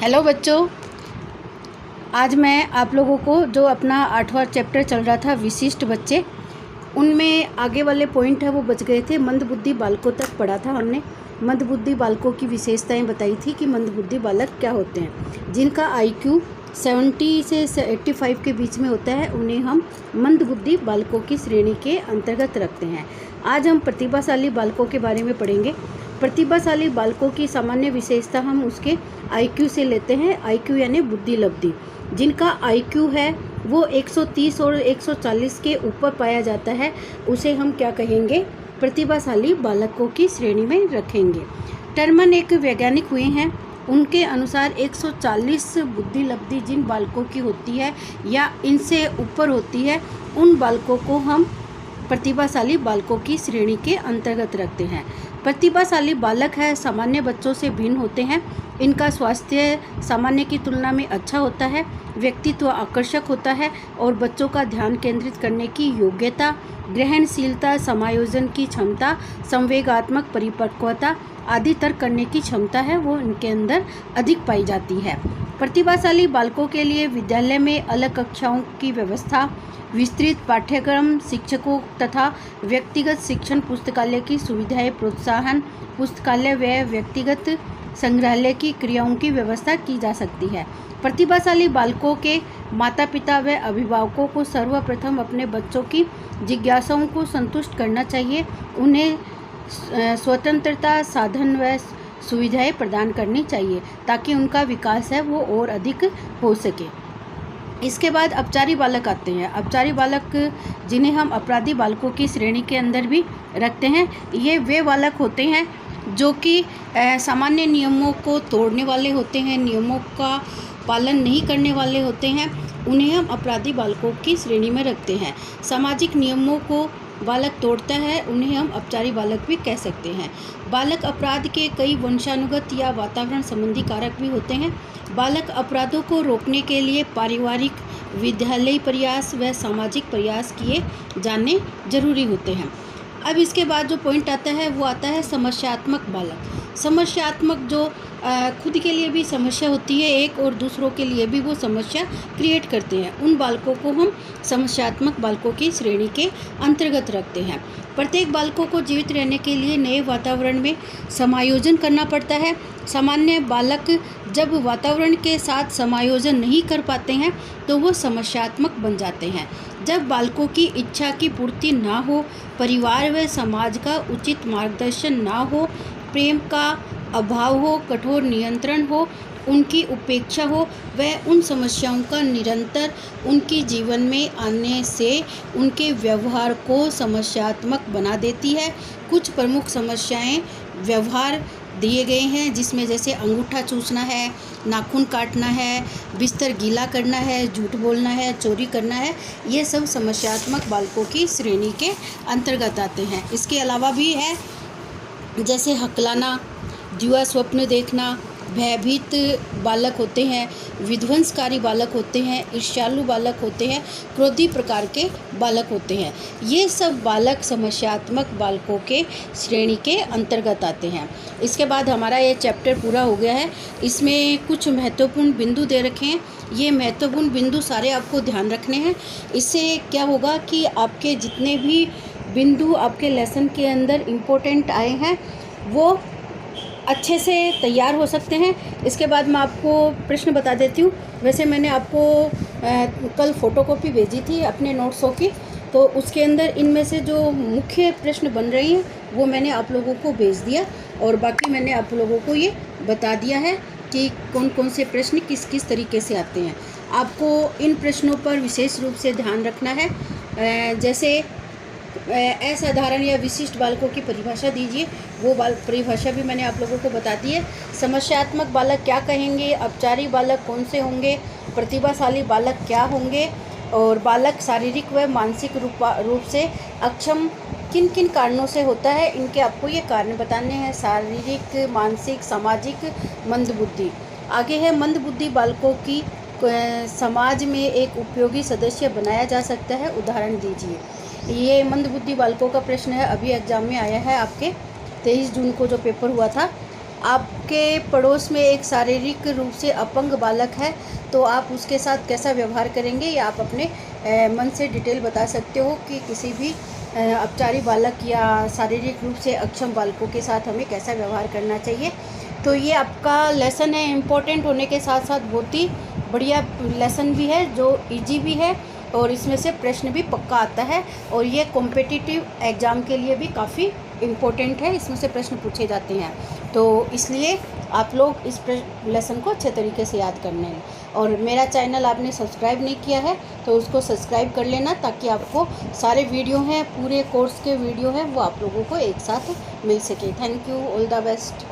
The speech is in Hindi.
हेलो बच्चों, आज मैं आप लोगों को जो अपना 8वां चैप्टर चल रहा था विशिष्ट बच्चे, उनमें आगे वाले पॉइंट है वो बच गए थे। मंदबुद्धि बालकों तक पढ़ा था हमने। मंदबुद्धि बालकों की विशेषताएं बताई थी कि मंदबुद्धि बालक क्या होते हैं। जिनका IQ 70 से 85 के बीच में होता है उन्हें हम मंदबुद्धि बालकों की श्रेणी के अंतर्गत रखते हैं। आज हम प्रतिभाशाली बालकों के बारे में पढ़ेंगे। प्रतिभाशाली बालकों की सामान्य विशेषता हम उसके IQ से लेते हैं। IQ यानी बुद्धि लब्धि। जिनका IQ है वो 130 और 140 के ऊपर पाया जाता है, उसे हम क्या कहेंगे? प्रतिभाशाली बालकों की श्रेणी में रखेंगे। टर्मन एक वैज्ञानिक हुए हैं। उनके अनुसार 140 बुद्धि लब्धि जिन बालकों की होती है या इनसे ऊपर होती है, उन बालकों को हम प्रतिभाशाली बालकों की श्रेणी के अंतर्गत रखते हैं। प्रतिभाशाली बालक है सामान्य बच्चों से भिन्न होते हैं। इनका स्वास्थ्य सामान्य की तुलना में अच्छा होता है, व्यक्तित्व आकर्षक होता है और बच्चों का ध्यान केंद्रित करने की योग्यता, ग्रहणशीलता, समायोजन की क्षमता, संवेगात्मक परिपक्वता आदि तर्क करने की क्षमता है वो इनके अंदर अधिक पाई जाती है। प्रतिभाशाली बालकों के लिए विद्यालय में अलग कक्षाओं की व्यवस्था, विस्तृत पाठ्यक्रम, शिक्षकों तथा व्यक्तिगत शिक्षण, पुस्तकालय की सुविधाएं, प्रोत्साहन, पुस्तकालय व व्यक्तिगत संग्रहालय की क्रियाओं की व्यवस्था की जा सकती है। प्रतिभाशाली बालकों के माता पिता व अभिभावकों को सर्वप्रथम अपने बच्चों की जिज्ञासाओं को संतुष्ट करना चाहिए। उन्हें स्वतंत्रता, साधन व सुविधाएं प्रदान करनी चाहिए ताकि उनका विकास है वो और अधिक हो सके। इसके बाद अपचारी बालक आते हैं। अपचारी बालक जिन्हें हम अपराधी बालकों की श्रेणी के अंदर भी रखते हैं, ये वे बालक होते हैं जो कि सामान्य नियमों को तोड़ने वाले होते हैं, नियमों का पालन नहीं करने वाले होते हैं। उन्हें हम अपराधी बालकों की श्रेणी में रखते हैं। सामाजिक नियमों को बालक तोड़ता है, उन्हें हम अपचारी बालक भी कह सकते हैं। बालक अपराध के कई वंशानुगत या वातावरण संबंधी कारक भी होते हैं। बालक अपराधों को रोकने के लिए पारिवारिक, विद्यालयी प्रयास व सामाजिक प्रयास किए जाने जरूरी होते हैं। अब इसके बाद जो पॉइंट आता है वो आता है समस्यात्मक बालक। समस्यात्मक जो खुद के लिए भी समस्या होती है एक, और दूसरों के लिए भी वो समस्या क्रिएट करते हैं, उन बालकों को हम समस्यात्मक बालकों की श्रेणी के अंतर्गत रखते हैं। प्रत्येक बालकों को जीवित रहने के लिए नए वातावरण में समायोजन करना पड़ता है। सामान्य बालक जब वातावरण के साथ समायोजन नहीं कर पाते हैं तो वो समस्यात्मक बन जाते हैं। जब बालकों की इच्छा की पूर्ति ना हो, परिवार व समाज का उचित मार्गदर्शन ना हो, प्रेम का अभाव हो, कठोर नियंत्रण हो, उनकी उपेक्षा हो, वह उन समस्याओं का निरंतर उनके जीवन में आने से उनके व्यवहार को समस्यात्मक बना देती है। कुछ प्रमुख समस्याएं व्यवहार दिए गए हैं, जिसमें जैसे अंगूठा चूसना है, नाखून काटना है, बिस्तर गीला करना है, झूठ बोलना है, चोरी करना है, ये सब समस्यात्मक बालकों की श्रेणी के अंतर्गत आते हैं। इसके अलावा भी है जैसे हकलाना, जुआ स्वप्न देखना, भयभीत बालक होते हैं, विध्वंसकारी बालक होते हैं, ईर्ष्यालु बालक होते हैं, क्रोधी प्रकार के बालक होते हैं। ये सब बालक समस्यात्मक बालकों के श्रेणी के अंतर्गत आते हैं। इसके बाद हमारा ये चैप्टर पूरा हो गया है। इसमें कुछ महत्वपूर्ण बिंदु दे रखे हैं। ये महत्वपूर्ण बिंदु सारे आपको ध्यान रखने हैं। इससे क्या होगा कि आपके जितने भी बिंदु आपके लेसन के अंदर इम्पोर्टेंट आए हैं वो अच्छे से तैयार हो सकते हैं। इसके बाद मैं आपको प्रश्न बता देती हूँ। वैसे मैंने आपको कल फ़ोटोकॉपी भेजी थी अपने नोट्सों की, तो उसके अंदर इनमें से जो मुख्य प्रश्न बन रही हैं वो मैंने आप लोगों को भेज दिया, और बाकी मैंने आप लोगों को ये बता दिया है कि कौन कौन से प्रश्न किस किस तरीके से आते हैं। आपको इन प्रश्नों पर विशेष रूप से ध्यान रखना है। जैसे असाधारण या विशिष्ट बालकों की परिभाषा दीजिए, वो परिभाषा भी मैंने आप लोगों को बता दी है। समस्यात्मक बालक क्या कहेंगे, अपचारी बालक कौन से होंगे, प्रतिभाशाली बालक क्या होंगे, और बालक शारीरिक व मानसिक रूप से अक्षम किन किन कारणों से होता है, इनके आपको ये कारण बताने हैं। शारीरिक, मानसिक, सामाजिक, मंदबुद्धि। आगे है मंदबुद्धि बालकों की समाज में एक उपयोगी सदस्य बनाया जा सकता है, उदाहरण दीजिए। ये मंदबुद्धि बालकों का प्रश्न है, अभी एग्जाम में आया है आपके 23 जून को जो पेपर हुआ था। आपके पड़ोस में एक शारीरिक रूप से अपंग बालक है तो आप उसके साथ कैसा व्यवहार करेंगे, या आप अपने मन से डिटेल बता सकते हो कि किसी भी अपचारी बालक या शारीरिक रूप से अक्षम बालकों के साथ हमें कैसा व्यवहार करना चाहिए। तो ये आपका लेसन है, इम्पोर्टेंट होने के साथ साथ बहुत ही बढ़िया लेसन भी है, जो इजी भी है और इसमें से प्रश्न भी पक्का आता है, और ये कॉम्पिटिटिव एग्ज़ाम के लिए भी काफ़ी इम्पोर्टेंट है, इसमें से प्रश्न पूछे जाते हैं। तो इसलिए आप लोग इस लेसन को अच्छे तरीके से याद करने हैं। और मेरा चैनल आपने सब्सक्राइब नहीं किया है तो उसको सब्सक्राइब कर लेना, ताकि आपको सारे वीडियो हैं, पूरे कोर्स के वीडियो हैं, वो आप लोगों को एक साथ मिल सके। Thank you, all the best.